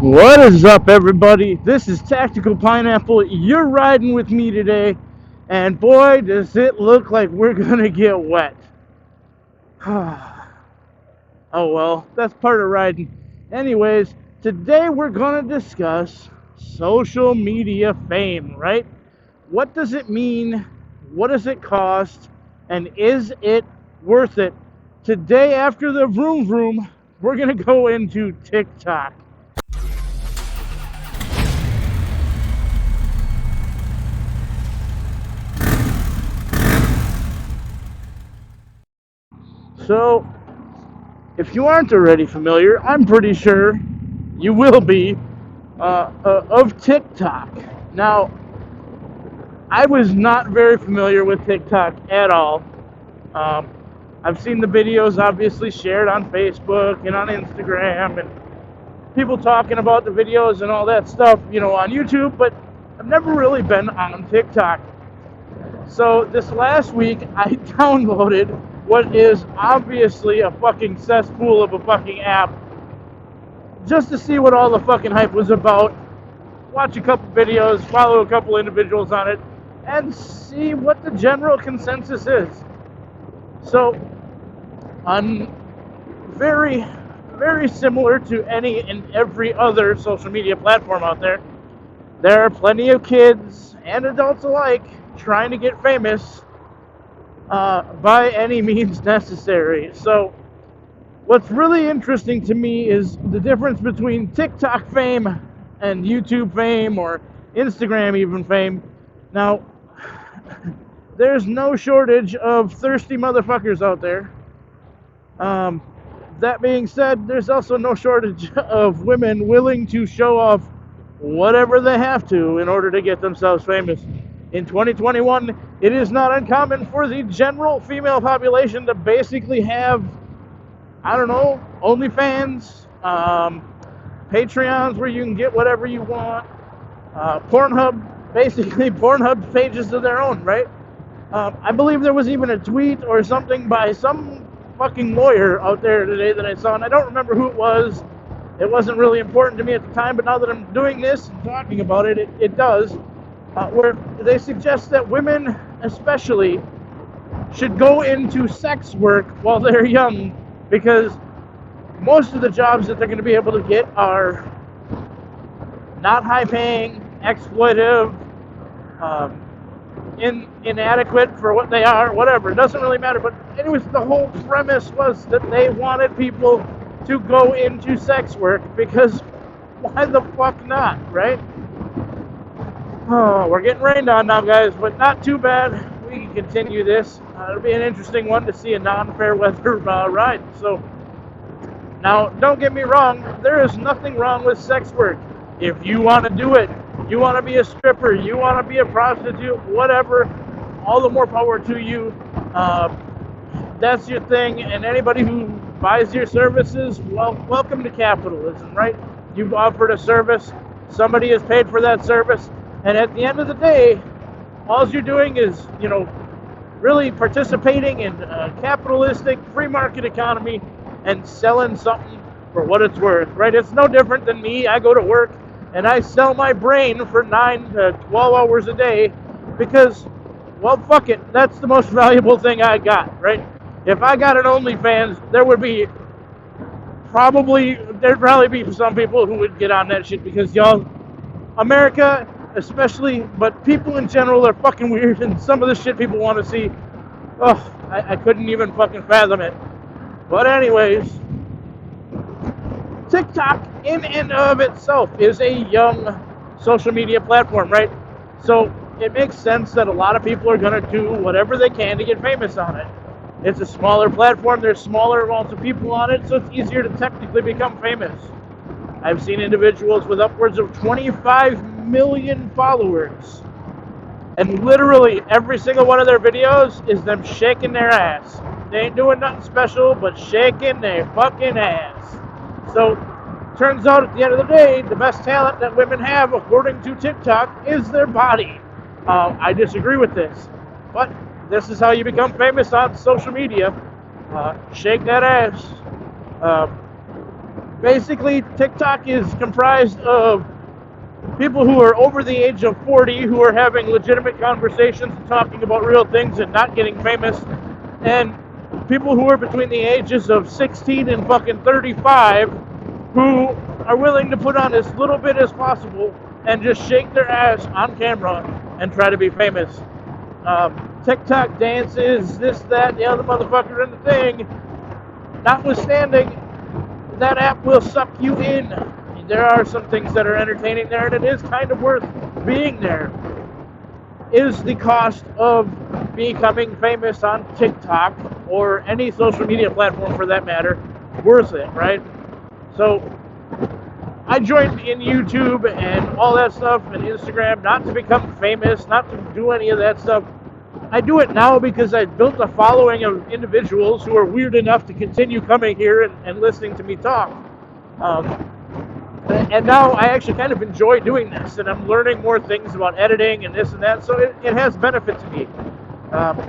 What is up, everybody? This is Tactical Pineapple. You're riding with me today, and boy, does it look like we're gonna get wet. Oh well, that's part of riding. Anyways, today we're gonna discuss social media fame, right? What does it mean? What does it cost? And is it worth it? Today, after the vroom vroom, we're gonna go into TikTok. So, if you aren't already familiar, I'm pretty sure you will be of TikTok. Now, I was not very familiar with TikTok at all. Um, I've seen the videos obviously shared on Facebook and on Instagram, and people talking about the videos and all that stuff, on YouTube, but I've never really been on TikTok. So this last week, I downloaded what is obviously a fucking cesspool of a fucking app just to see what all the fucking hype was about. Watch a couple videos, follow a couple individuals on it, and see what the general consensus is. So, on very, very similar to any and every other social media platform out there, there are plenty of kids and adults alike trying to get famous by any means necessary. So, what's really interesting to me is the difference between TikTok fame and YouTube fame or Instagram even fame. Now, there's no shortage of thirsty motherfuckers out there. That being said, there's also no shortage of women willing to show off whatever they have to in order to get themselves famous. In 2021, it is not uncommon for the general female population to basically have, I don't know, OnlyFans, Patreons where you can get whatever you want, Pornhub, basically Pornhub pages of their own, right? I believe there was even a tweet or something by some fucking lawyer out there today that I saw, and I don't remember who it was. It wasn't really important to me at the time, but now that I'm doing this and talking about it, it does. Where they suggest that women, especially, should go into sex work while they're young, because most of the jobs that they're going to be able to get are not high paying, exploitive, inadequate for what they are, whatever. It doesn't really matter. But anyways, the whole premise was that they wanted people to go into sex work because why the fuck not, right? Oh, we're getting rained on now, guys, but not too bad. We can continue this. It'll be an interesting one to see a non-fair weather ride. So, now, don't get me wrong. There is nothing wrong with sex work. If you want to do it, you want to be a stripper, you want to be a prostitute, whatever, all the more power to you. That's your thing, and anybody who buys your services, well, welcome to capitalism, right? You've offered a service, somebody has paid for that service, and at the end of the day, all you're doing is, really participating in a capitalistic free market economy and selling something for what it's worth, right? It's no different than me. I go to work and I sell my brain for 9 to 12 hours a day because, well, fuck it. That's the most valuable thing I got, right? If I got an OnlyFans, there'd probably be some people who would get on that shit because, y'all, America especially, but people in general are fucking weird, and some of the shit people want to see, I couldn't even fucking fathom it. But anyways, TikTok in and of itself is a young social media platform, right? So it makes sense that a lot of people are going to do whatever they can to get famous on it. It's a smaller platform, there's smaller amounts of people on it, so it's easier to technically become famous. I've seen individuals with upwards of 25 million followers, and literally every single one of their videos is them shaking their ass. They ain't doing nothing special, but shaking their fucking ass. So, turns out at the end of the day, the best talent that women have, according to TikTok, is their body. I disagree with this, but this is how you become famous on social media. Shake that ass. Basically, TikTok is comprised of people who are over the age of 40 who are having legitimate conversations and talking about real things and not getting famous, and people who are between the ages of 16 and fucking 35 who are willing to put on as little bit as possible and just shake their ass on camera and try to be famous. TikTok dances, this, that, the other motherfucker, and the thing. Notwithstanding, that app will suck you in. There are some things that are entertaining there, and it is kind of worth being there. Is the cost of becoming famous on TikTok or any social media platform for that matter worth it, right? So I joined in YouTube and all that stuff and Instagram not to become famous, not to do any of that stuff. I do it now because I built a following of individuals who are weird enough to continue coming here and listening to me talk. And now I actually kind of enjoy doing this, and I'm learning more things about editing and this and that, so it has benefit to me.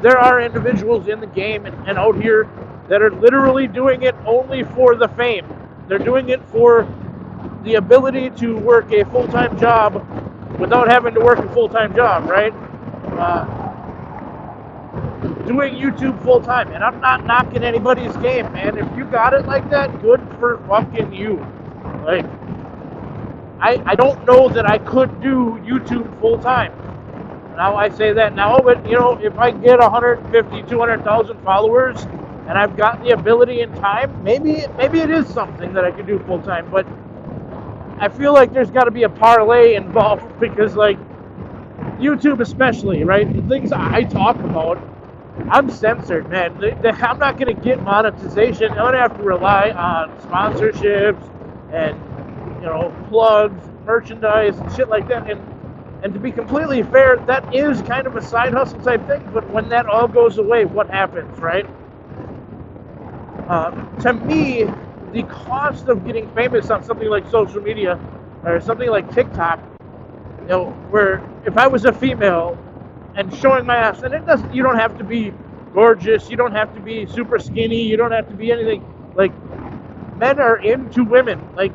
There are individuals in the game and out here that are literally doing it only for the fame. They're doing it for the ability to work a full-time job without having to work a full-time job, right? Doing YouTube full-time, and I'm not knocking anybody's game, man. If you got it like that, good for fucking you. Like, I don't know that I could do YouTube full-time. Now I say that now, but you know, if I get 150, 200,000 followers and I've got the ability and time, maybe it is something that I could do full-time, but I feel like there's got to be a parlay involved because, like, YouTube especially, right? The things I talk about, I'm censored, man. I'm not going to get monetization. I'm going to have to rely on sponsorships and, you know, plugs, merchandise, and shit like that. And to be completely fair, that is kind of a side hustle type thing. But when that all goes away, what happens, right? To me, the cost of getting famous on something like social media or something like TikTok, you know, where if I was a female and showing my ass, and you don't have to be gorgeous, you don't have to be super skinny, you don't have to be anything. Like, men are into women. Like,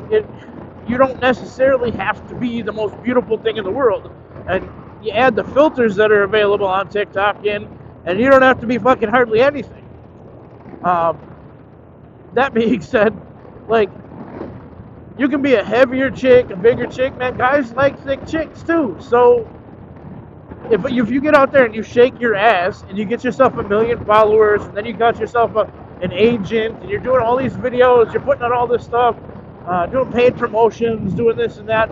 you don't necessarily have to be the most beautiful thing in the world. And you add the filters that are available on TikTok in, and you don't have to be fucking hardly anything. That being said, like, you can be a heavier chick, a bigger chick, man. Guys like thick chicks too. So if you get out there and you shake your ass and you get yourself 1 million followers, and then you got yourself an agent, and you're doing all these videos, you're putting out all this stuff, doing paid promotions, doing this and that,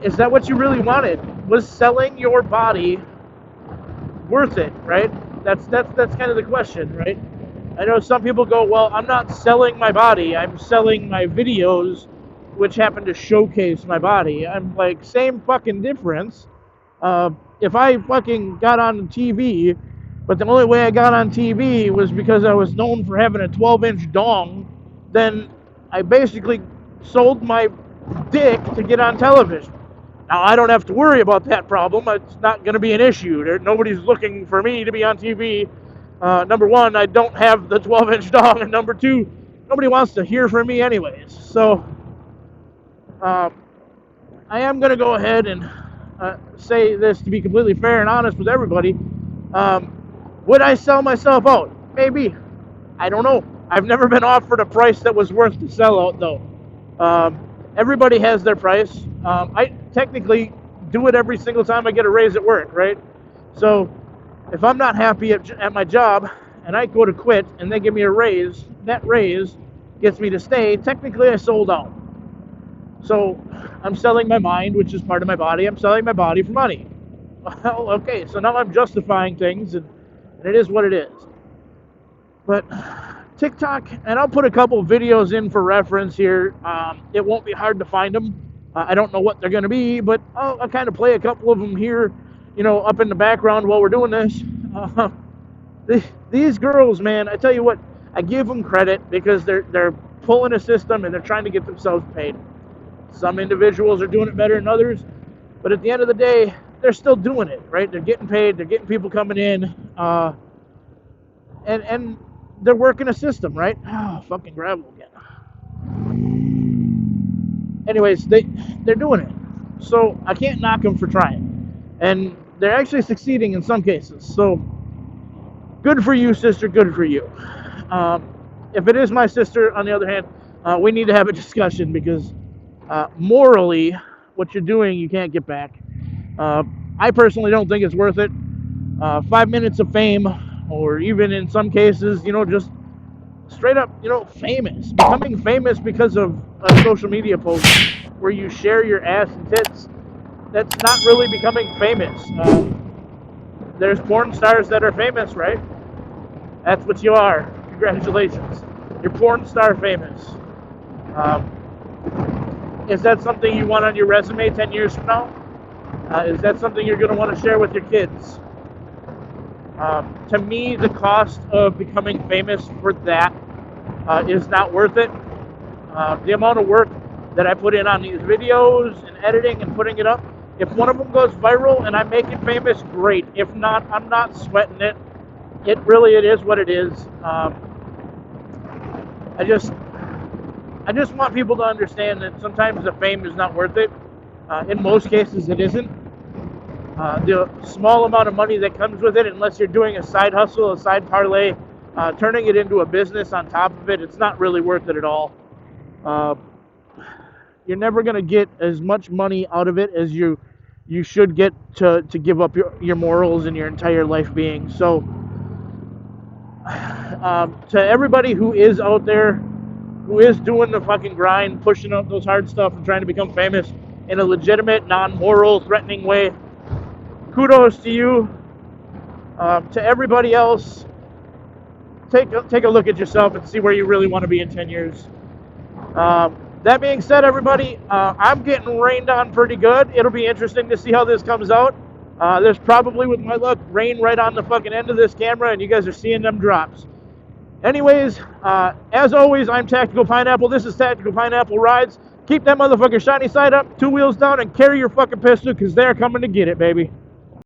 is that what you really wanted? Was selling your body worth it, right? That's kind of the question, right? I know some people go, well, I'm not selling my body, I'm selling my videos, which happen to showcase my body. I'm like, same fucking difference. If I fucking got on TV, but the only way I got on TV was because I was known for having a 12-inch dong, then I basically sold my dick to get on television. Now, I don't have to worry about that problem. It's not going to be an issue. Nobody's looking for me to be on TV. Number one, I don't have the 12-inch dong, and number two, nobody wants to hear from me anyways. So, I am going to go ahead and say this to be completely fair and honest with everybody. Would I sell myself out? Maybe. I don't know. I've never been offered a price that was worth to sell out, though. Everybody has their price. I technically do it every single time I get a raise at work, right? So if I'm not happy at my job and I go to quit and they give me a raise, that raise gets me to stay, technically I sold out. So I'm selling my mind, which is part of my body. I'm selling my body for money. Well, okay, so now I'm justifying things, and it is what it is. But TikTok, and I'll put a couple of videos in for reference here. It won't be hard to find them. I don't know what they're going to be, but I'll kind of play a couple of them here, you know, up in the background while we're doing this. These girls, man, I tell you what, I give them credit because they're pulling a system and they're trying to get themselves paid. Some individuals are doing it better than others, but at the end of the day, they're still doing it, right? They're getting paid, they're getting people coming in, and they're working a system, right? Oh, fucking gravel again. Anyways, they're doing it, so I can't knock them for trying, and they're actually succeeding in some cases. So good for you, sister. Good for you. Um, if it is my sister, on the other hand, we need to have a discussion because morally, what you're doing, you can't get back. Uh, I personally don't think it's worth it. 5 minutes of fame, or even in some cases, just straight up, famous. Becoming famous because of a social media post where you share your ass and tits, that's not really becoming famous. There's porn stars that are famous, right? That's what you are. Congratulations. You're porn star famous. Um, is that something you want on your resume 10 years from now? Is that something you're going to want to share with your kids? To me, the cost of becoming famous for that is not worth it. The amount of work that I put in on these videos and editing and putting it up, if one of them goes viral and I make it famous, great. If not, I'm not sweating it. It is what it is. I just want people to understand that sometimes the fame is not worth it. In most cases, it isn't. The small amount of money that comes with it, unless you're doing a side hustle, a side parlay, turning it into a business on top of it, it's not really worth it at all. You're never going to get as much money out of it as you should get to give up your morals and your entire life being. So, to everybody who is out there, who is doing the fucking grind, pushing up those hard stuff and trying to become famous in a legitimate, non-moral, threatening way, kudos to you. To everybody else, take a look at yourself and see where you really want to be in 10 years. That being said, everybody, I'm getting rained on pretty good. It'll be interesting to see how this comes out. There's probably, with my luck, rain right on the fucking end of this camera, and you guys are seeing them drops. Anyways, as always, I'm Tactical Pineapple. This is Tactical Pineapple Rides. Keep that motherfucking shiny side up, 2 wheels down, and carry your fucking pistol, because they're coming to get it, baby.